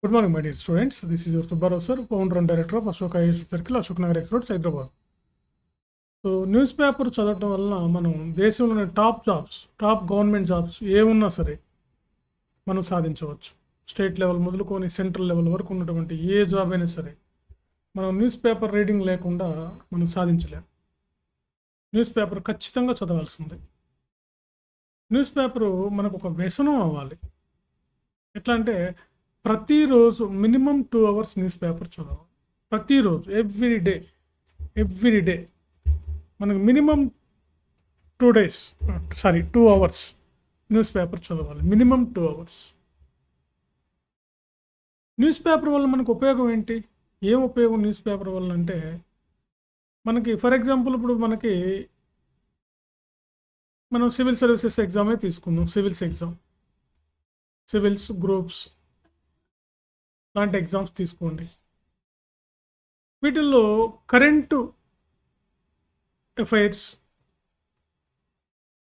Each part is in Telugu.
Good morning, my dear students. This is your Subbarao sir, founder and director of Ashoka IAS Circle, Ashok Nagar X Road, Hyderabad. So news paper చదవటం వలన మనం దేశంలోని టాప్ గవర్నమెంట్ జాబ్స్ ఏమున్నా సరే మనం సాధించవచ్చు. స్టేట్ లెవెల్ మొదలుకొని సెంట్రల్ లెవెల్ వరకు ఉన్నటువంటి ఏ జాబ్ అయినా సరే మనం న్యూస్ పేపర్ రీడింగ్ లేకుండా మనం సాధించలేం. న్యూస్ పేపర్ ఖచ్చితంగా చదవాల్సిందే. న్యూస్ పేపరు మనకు ఒక వ్యసనం అవ్వాలి. ఎట్లా అంటే ప్రతిరోజు మినిమం 2 అవర్స్ న్యూస్ పేపర్ చదవాలి. ప్రతిరోజు ఎవ్రీ డే మనకు మినిమం 2 అవర్స్ న్యూస్ పేపర్ చదవాలి. Minimum 2 hours. న్యూస్ పేపర్ వల్ల మనకు ఉపయోగం ఏంటి? ఏం ఉపయోగం న్యూస్ పేపర్ వల్ల అంటే, మనకి ఫర్ ఎగ్జాంపుల్ ఇప్పుడు మనం సివిల్ సర్వీసెస్ ఎగ్జామే తీసుకుందాం. సివిల్స్ గ్రూప్స్ లాంటి ఎగ్జామ్స్ తీసుకోండి. వీటిల్లో current affairs,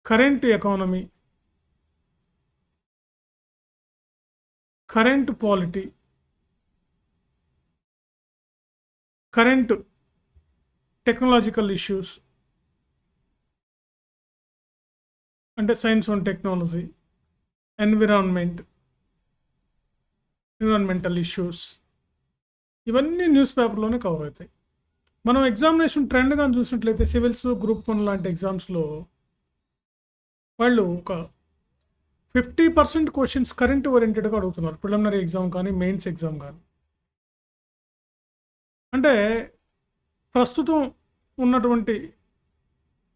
current economy, current polity, current technological issues అంటే science and technology, environmental issues, ఇవన్నీ న్యూస్ పేపర్లోనే కవర్ అవుతాయి. మనం ఎగ్జామినేషన్ ట్రెండ్ కానీ చూసినట్లయితే సివిల్స్, గ్రూప్ 1 లాంటి ఎగ్జామ్స్లో వాళ్ళు ఒక 50% క్వశ్చన్స్ కరెంట్ ఓరియంటెడ్గా అడుగుతున్నారు. ప్రిలిమినరీ ఎగ్జామ్ కానీ మెయిన్స్ ఎగ్జామ్ కానీ. అంటే ప్రస్తుతం ఉన్నటువంటి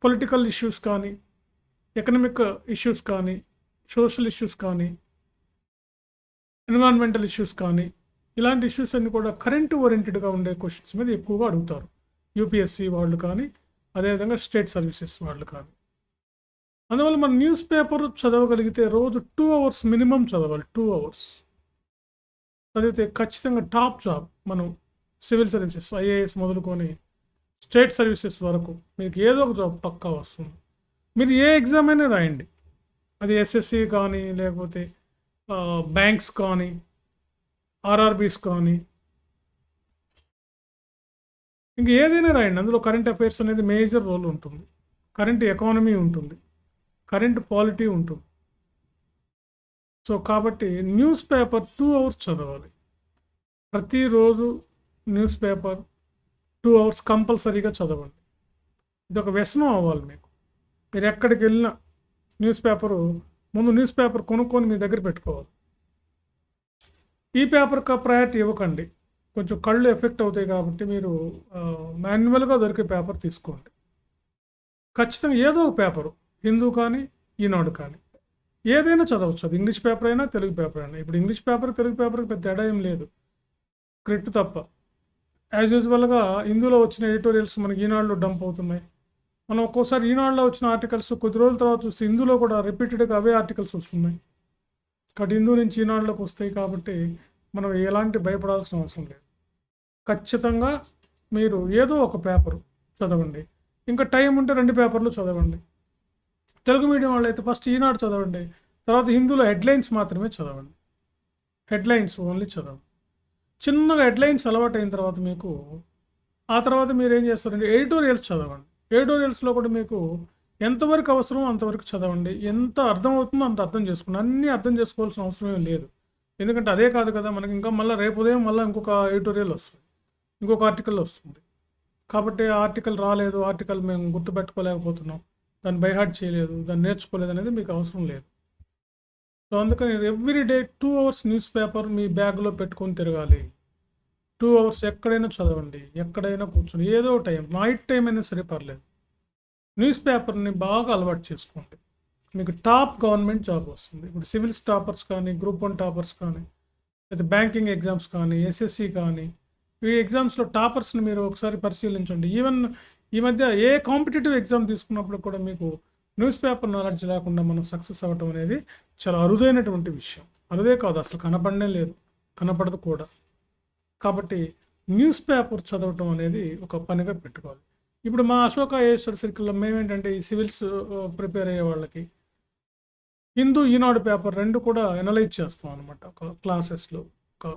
పొలిటికల్ ఇష్యూస్ కానీ, ఎకనామిక్ ఇష్యూస్ కానీ, సోషల్ ఇష్యూస్ కానీ, ఎన్విరాన్మెంటల్ ఇష్యూస్ కానీ, ఇలాంటి ఇష్యూస్ అన్ని కూడా కరెంట్ ఓరియంటెడ్గా ఉండే క్వశ్చన్స్ మీద ఎక్కువగా అడుగుతారు. యూపీఎస్సీ వాళ్ళు కానీ, అదేవిధంగా స్టేట్ సర్వీసెస్ వాళ్ళు కానీ. అందువల్ల మనం న్యూస్ పేపర్ చదవగలిగితే రోజు 2 అవర్స్ మినిమం చదవాలి. 2 అవర్స్ చదివితే ఖచ్చితంగా టాప్ జాబ్ మనం సివిల్ సర్వీసెస్, ఐఏఎస్ మొదలుకొని స్టేట్ సర్వీసెస్ వరకు మీకు ఏదో ఒక జాబ్ పక్కా వస్తుంది. మీరు ఏ ఎగ్జామ్ అయినా రాయండి, అది ఎస్ఎస్సి కానీ, లేకపోతే బ్యాంక్స్ కానీ, ఆర్ఆర్బీస్ కానీ, ఇంక ఏదైనా రాయండి. అందులో కరెంట్ అఫైర్స్ అనేది మేజర్ రోల్ ఉంటుంది, కరెంట్ ఎకానమీ ఉంటుంది, కరెంట్ పాలిటీ ఉంటుంది. సో కాబట్టి న్యూస్ పేపర్ 2 అవర్స్ చదవాలి. ప్రతిరోజు న్యూస్ పేపర్ 2 అవర్స్ కంపల్సరీగా చదవండి. ఇది ఒక వ్యసనం అవ్వాలి మీకు. మీరు ఎక్కడికి వెళ్ళినా న్యూస్ పేపర్ కొనుక్కొని మీ దగ్గర పెట్టుకోవాలి. ఈ పేపర్కి ప్రయారిటీ ఇవ్వకండి, కొంచెం కళ్ళు ఎఫెక్ట్ అవుతాయి కాబట్టి మీరు మాన్యువల్గా దొరికే పేపర్ తీసుకోండి. ఖచ్చితంగా ఏదో ఒక పేపరు, హిందూ కానీ, ఈనాడు కానీ, ఏదైనా చదవచ్చు. అది ఇంగ్లీష్ పేపర్ అయినా, తెలుగు పేపర్ అయినా. ఇప్పుడు ఇంగ్లీష్ పేపర్, తెలుగు పేపర్కి పెద్ద తేడా ఏం లేదు, స్క్రిప్ట్ తప్ప. యాజ్ యూజువల్గా హిందూలో వచ్చిన ఎడిటోరియల్స్ మనకి ఈనాడులో డంప్ అవుతున్నాయి. మనం ఒక్కోసారి ఈనాడులో వచ్చిన ఆర్టికల్స్ కొద్ది రోజుల తర్వాత చూస్తే హిందూలో కూడా రిపీటెడ్గా అవే ఆర్టికల్స్ వస్తున్నాయి. కాబట్టి హిందూ నుంచి ఈనాడులోకి వస్తాయి. కాబట్టి మనం ఎలాంటి భయపడాల్సిన అవసరం లేదు. ఖచ్చితంగా మీరు ఏదో ఒక పేపరు చదవండి. ఇంకా టైం ఉంటే 2 పేపర్లు చదవండి. తెలుగు మీడియం వాళ్ళు అయితే ఫస్ట్ ఈనాడు చదవండి, తర్వాత హిందూలో హెడ్లైన్స్ మాత్రమే చదవండి. హెడ్లైన్స్ ఓన్లీ చదవండి. చిన్నగా హెడ్లైన్స్ అలవాటు అయిన తర్వాత మీకు, ఆ తర్వాత మీరు ఏం చేస్తారంటే ఎడిటోరియల్స్ చదవండి. ఎడిటోరియల్స్లో కూడా మీకు ఎంతవరకు అవసరమో అంతవరకు చదవండి. ఎంత అర్థమవుతుందో అంత అర్థం చేసుకోండి. అన్నీ అర్థం చేసుకోవాల్సిన అవసరమే లేదు. ఎందుకంటే అదే కాదు కదా, మనకి ఇంకా మళ్ళీ రేపు ఉదయం ఇంకొక ఎడిటోరియల్ వస్తుంది, ఇంకొక ఆర్టికల్ వస్తుంది. కాబట్టి ఆ ఆర్టికల్ రాలేదు, ఆర్టికల్ మేము గుర్తుపెట్టుకోలేకపోతున్నాం, దాన్ని బైహార్ట్ చేయలేదు, దాన్ని నేర్చుకోలేదు అనేది మీకు అవసరం లేదు. సో అందుకని ఎవ్రీడే 2 అవర్స్ న్యూస్ పేపర్ మీ బ్యాగ్లో పెట్టుకొని తిరగాలి. 2 అవర్స్ ఎక్కడైనా చదవండి, ఎక్కడైనా కూర్చొని, ఏదో టైం, నైట్ టైం అయినా సరే పర్లేదు, న్యూస్ పేపర్ని బాగా అలవాటు చేసుకోండి. మీకు టాప్ గవర్నమెంట్ జాబ్ వస్తుంది. ఇప్పుడు సివిల్స్ టాపర్స్ కానీ, గ్రూప్ 1 టాపర్స్ కానీ, లేదా బ్యాంకింగ్ ఎగ్జామ్స్ కానీ, ఎస్ఎస్సి కానీ, ఈ ఎగ్జామ్స్లో టాపర్స్ని మీరు ఒకసారి పరిశీలించండి. ఈవెన్ ఈ మధ్య ఏ కాంపిటేటివ్ ఎగ్జామ్ తీసుకున్నప్పుడు కూడా మీకు న్యూస్ పేపర్ నాలెడ్జ్ లేకుండా మనం సక్సెస్ అవ్వటం అనేది చాలా అరుదైనటువంటి విషయం. అరుదే కాదు, అసలు కనపడనే లేదు, కనపడదు కూడా. కాబట్టి న్యూస్ పేపర్ చదవటం అనేది ఒక పనిగా పెట్టుకోవాలి. ఇప్పుడు మా అశోక ఐఏఎస్ సర్కిల్లో మేమేంటంటే ఈ సివిల్స్ ప్రిపేర్ అయ్యే వాళ్ళకి హిందూ ఈనాడు పేపర్ 2 కూడా ఎనలైజ్ చేస్తాం అనమాట. ఒక క్లాసెస్లో ఒక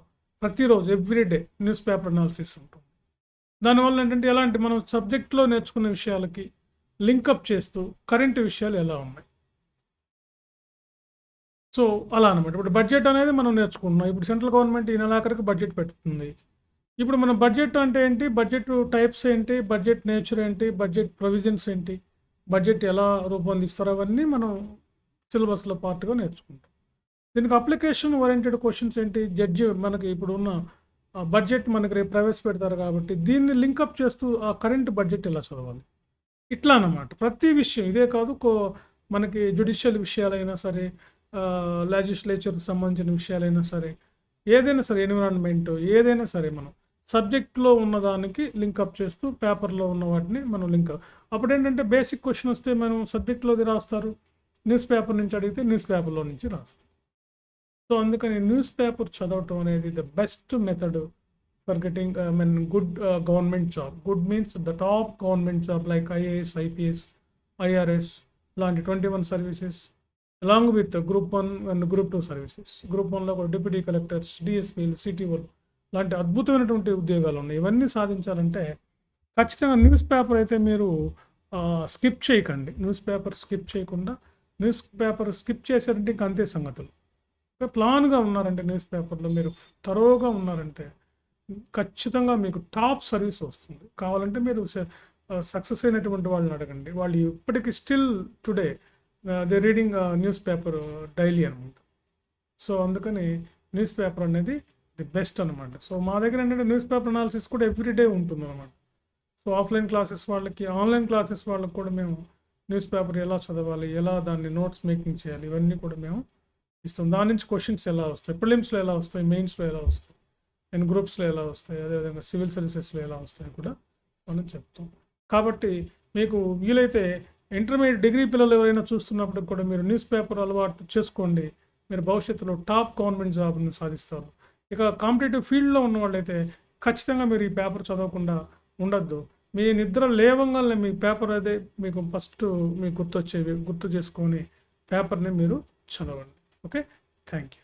ప్రతిరోజు ఎవ్రీడే న్యూస్ పేపర్ అనాలిసిస్ ఉంటుంది. దానివల్ల ఏంటంటే ఎలాంటి మనం సబ్జెక్ట్లో నేర్చుకున్న విషయాలకి లింకప్ చేస్తూ కరెంట్ విషయాలు ఎలా ఉన్నాయి. సో అలా అనమాట. ఇప్పుడు బడ్జెట్ అనేది మనం నేర్చుకుంటున్నాం. ఇప్పుడు సెంట్రల్ గవర్నమెంట్ ఈ నెలాఖరికి బడ్జెట్ పెడుతుంది. ఇప్పుడు మన బడ్జెట్ అంటే ఏంటి, బడ్జెట్ టైప్స్ ఏంటి, బడ్జెట్ నేచర్ ఏంటి, బడ్జెట్ ప్రొవిజన్స్ ఏంటి, బడ్జెట్ ఎలా రూపొందిస్తారో అవన్నీ మనం సిలబస్లో పార్ట్గా నేర్చుకుంటాం. దీనికి అప్లికేషన్ ఓరియంటెడ్ క్వశ్చన్స్ ఏంటి, జడ్జి మనకి ఇప్పుడు ఉన్న బడ్జెట్ మనకి రేపు ప్రవేశపెడతారు కాబట్టి దీన్ని లింకప్ చేస్తూ ఆ కరెంట్ బడ్జెట్ ఎలా చదవాలి, ఇట్లా అన్నమాట. ప్రతి విషయం ఇదే కాదు, మనకి జ్యుడిషియల్ విషయాలైనా సరే, లెజిస్లేచర్కి సంబంధించిన విషయాలైనా సరే, ఏదైనా సరే, ఎన్విరాన్మెంట్ ఏదైనా సరే, మనం సబ్జెక్ట్లో ఉన్నదానికి లింకప్ చేస్తూ పేపర్లో ఉన్న వాటిని మనం లింకప్. అప్పుడు ఏంటంటే బేసిక్ క్వశ్చన్ వస్తే మనం సబ్జెక్ట్లోది రాస్తారు, న్యూస్ పేపర్ నుంచి అడిగితే న్యూస్ పేపర్లో నుంచి రాస్తారు. సో అందుకని న్యూస్ పేపర్ చదవటం అనేది the best method for getting good government job. Good means the top government job like IAS, IPS, IRS లాంటి 21 services along with group 1 and group 2 services. Group 1లో కూడా డిప్యూటీ కలెక్టర్స్, డిఎస్పీలు, సిటీఓలు లాంటి అద్భుతమైనటువంటి ఉద్యోగాలు ఉన్నాయి. ఇవన్నీ సాధించాలంటే ఖచ్చితంగా న్యూస్ పేపర్ అయితే మీరు స్కిప్ చేయకండి. న్యూస్ పేపర్ స్కిప్ చేయకుండా, న్యూస్ పేపర్ స్కిప్ చేశారంటే ఇంక అంతే సంగతులు. ప్లాన్గా ఉన్నారంటే న్యూస్ పేపర్లో మీరు తరోగా ఉన్నారంటే ఖచ్చితంగా మీకు టాప్ సర్వీస్ వస్తుంది. కావాలంటే మీరు సక్సెస్ అయినటువంటి వాళ్ళని అడగండి, వాళ్ళు ఇప్పటికీ still today they reading news paper daily అనమాట. సో అందుకని న్యూస్ పేపర్ అనేది ది బెస్ట్ అనమాట. సో మా దగ్గర ఏంటంటే న్యూస్ పేపర్ అనాలిసిస్ కూడా ఎవ్రీడే ఉంటుంది అనమాట. సో ఆఫ్లైన్ క్లాసెస్ వాళ్ళకి, ఆన్లైన్ క్లాసెస్ వాళ్ళకి కూడా మేము న్యూస్ పేపర్ ఎలా చదవాలి, ఎలా దాన్ని నోట్స్ మేకింగ్ చేయాలి, ఇవన్నీ కూడా మేము ఇస్తాం. దాని నుంచి క్వశ్చన్స్ ఎలా వస్తాయి, ప్రిలిమ్స్లో ఎలా వస్తాయి, మెయిన్స్లో ఎలా వస్తాయి, అండ్ గ్రూప్స్లో ఎలా వస్తాయి, అదేవిధంగా సివిల్ సర్వీసెస్లో ఎలా వస్తాయి కూడా మనం చెప్తాం. కాబట్టి మీకు వీలైతే ఇంటర్మీడియట్ డిగ్రీ పిల్లలు ఎవరైనా చూస్తున్నప్పుడు కూడా మీరు న్యూస్ పేపర్ అలవాటు చేసుకోండి. మీరు భవిష్యత్తులో టాప్ గవర్నమెంట్ జాబ్ని సాధిస్తారు. ఇక కాంపిటేటివ్ ఫీల్డ్లో ఉన్న వాళ్ళైతే ఖచ్చితంగా మీరు ఈ పేపర్ చదవకుండా ఉండొద్దు. మీ నిద్ర లేవంగానే మీ పేపర్ అదే మీకు ఫస్ట్ మీకు గుర్తు చేసుకొని పేపర్ని మీరు చదవండి. Okay, thank you.